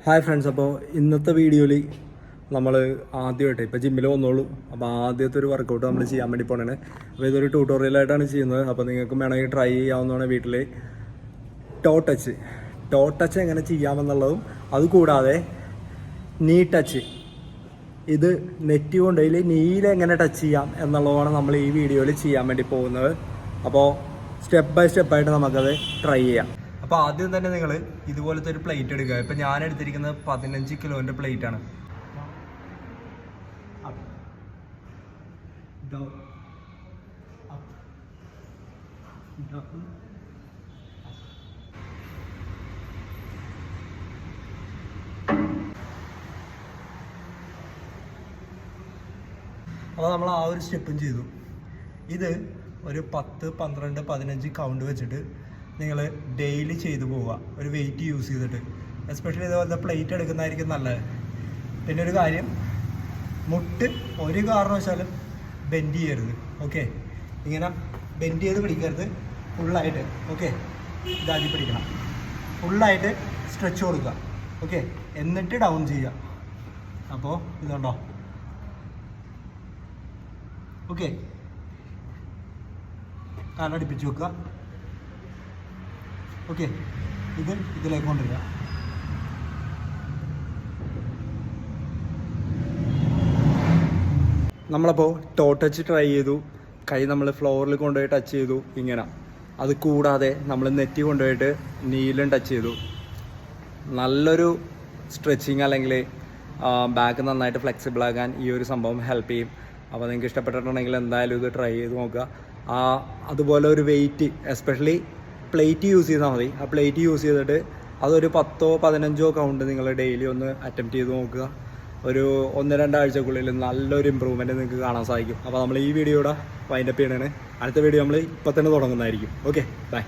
Hi friends, അപ്പോൾ ഇന്നത്തെ വീഡിയോയിൽ നമ്മൾ ആദ്യമായിട്ട് ഇപ്പോൾ ജിമ്മിൽ വന്നോളൂ. അപ്പോൾ ആദ്യത്തെ ഒരു വർക്കൗട്ട് നമ്മൾ ചെയ്യാൻ വേണ്ടി പോകണേ. അപ്പോൾ ഇതൊരു ട്യൂട്ടോറിയലായിട്ടാണ് ചെയ്യുന്നത്. അപ്പോൾ നിങ്ങൾക്ക് വേണമെങ്കിൽ ട്രൈ ചെയ്യാവുന്നതാണ് വീട്ടിൽ. ടോ ടച്ച് എങ്ങനെ ചെയ്യാമെന്നുള്ളതും അതുകൂടാതെ നീ ടച്ച്, ഇത് നെറ്റ് കൊണ്ടതിൽ നീയിൽ എങ്ങനെ ടച്ച് ചെയ്യാം എന്നുള്ളതാണ് നമ്മൾ ഈ വീഡിയോയിൽ ചെയ്യാൻ വേണ്ടി പോകുന്നത്. അപ്പോൾ സ്റ്റെപ്പ് ബൈ സ്റ്റെപ്പായിട്ട് നമുക്കത് ട്രൈ ചെയ്യാം. അപ്പോൾ ആദ്യം തന്നെ നിങ്ങൾ ഇതുപോലത്തെ ഒരു പ്ലേറ്റ് എടുക്കുക. ഇപ്പം ഞാൻ എടുത്തിരിക്കുന്നത് 15 കിലോൻ്റെ പ്ലേറ്റാണ്. അപ്പോൾ നമ്മൾ ആ ഒരു സ്റ്റെപ്പും ചെയ്തു. ഇത് ഒരു 10, 12, 15 കൗണ്ട് വെച്ചിട്ട് നിങ്ങൾ ഡെയിലി ചെയ്തു പോവുക, ഒരു വെയിറ്റ് യൂസ് ചെയ്തിട്ട്. എസ്പെഷ്യലി ഇതുപോലത്തെ പ്ലേറ്റ് എടുക്കുന്നതായിരിക്കും നല്ലത്. പിന്നെ ഒരു കാര്യം, മുട്ട് ഒരു കാരണവശാലും ബെൻഡ് ചെയ്യരുത്. ഓക്കെ, ഇങ്ങനെ ബെൻഡ് ചെയ്ത് പിടിക്കരുത്. ഫുള്ളായിട്ട് ഓക്കെ, ഇതാക്കി പിടിക്കണം. ഫുള്ളായിട്ട് സ്ട്രെച്ച് കൊടുക്കുക. ഓക്കെ, എന്നിട്ട് ഡൗൺ ചെയ്യുക. അപ്പോൾ ഇതുണ്ടോ? ഓക്കെ, കാലടിപ്പിച്ച് വെക്കുക. ഓക്കെ, ഇതിലേക്ക് കൊണ്ടുവരിക. നമ്മളപ്പോൾ ടോ ടച്ച് ട്രൈ ചെയ്തു. കൈ നമ്മൾ ഫ്ലോറിൽ കൊണ്ടുപോയി ടച്ച് ചെയ്തു ഇങ്ങനെ. അത് കൂടാതെ നമ്മൾ നെറ്റി കൊണ്ടുപോയിട്ട് നീലും ടച്ച് ചെയ്തു. നല്ലൊരു സ്ട്രെച്ചിങ് അല്ലെങ്കിൽ ബാക്ക് നന്നായിട്ട് ഫ്ലെക്സിബിൾ ആകാൻ ഈ ഒരു സംഭവം ഹെൽപ്പ് ചെയ്യും. അപ്പോൾ നിങ്ങൾക്ക് ഇഷ്ടപ്പെട്ടിട്ടുണ്ടെങ്കിൽ എന്തായാലും ഇത് ട്രൈ ചെയ്ത് നോക്കുക. അതുപോലെ ഒരു വെയിറ്റ്, എസ്പെഷ്യലി പ്ലേറ്റ് യൂസ് ചെയ്താൽ മതി. ആ പ്ലേറ്റ് യൂസ് ചെയ്തിട്ട് അതൊരു 10, 15 കൗണ്ട് നിങ്ങൾ ഡെയിലി ഒന്ന് അറ്റംപ്റ്റ് ചെയ്ത് നോക്കുക. ഒരു 1-2 ആഴ്ചക്കുള്ളിൽ നല്ലൊരു ഇമ്പ്രൂവ്മെൻറ്റ് നിങ്ങൾക്ക് കാണാൻ സാധിക്കും. അപ്പോൾ നമ്മൾ ഈ വീഡിയോയുടെ വൈൻഡപ്പ് ചെയ്യണേ. അടുത്ത വീഡിയോ നമ്മൾ ഇപ്പം തന്നെ തുടങ്ങുന്നതായിരിക്കും. Okay, by.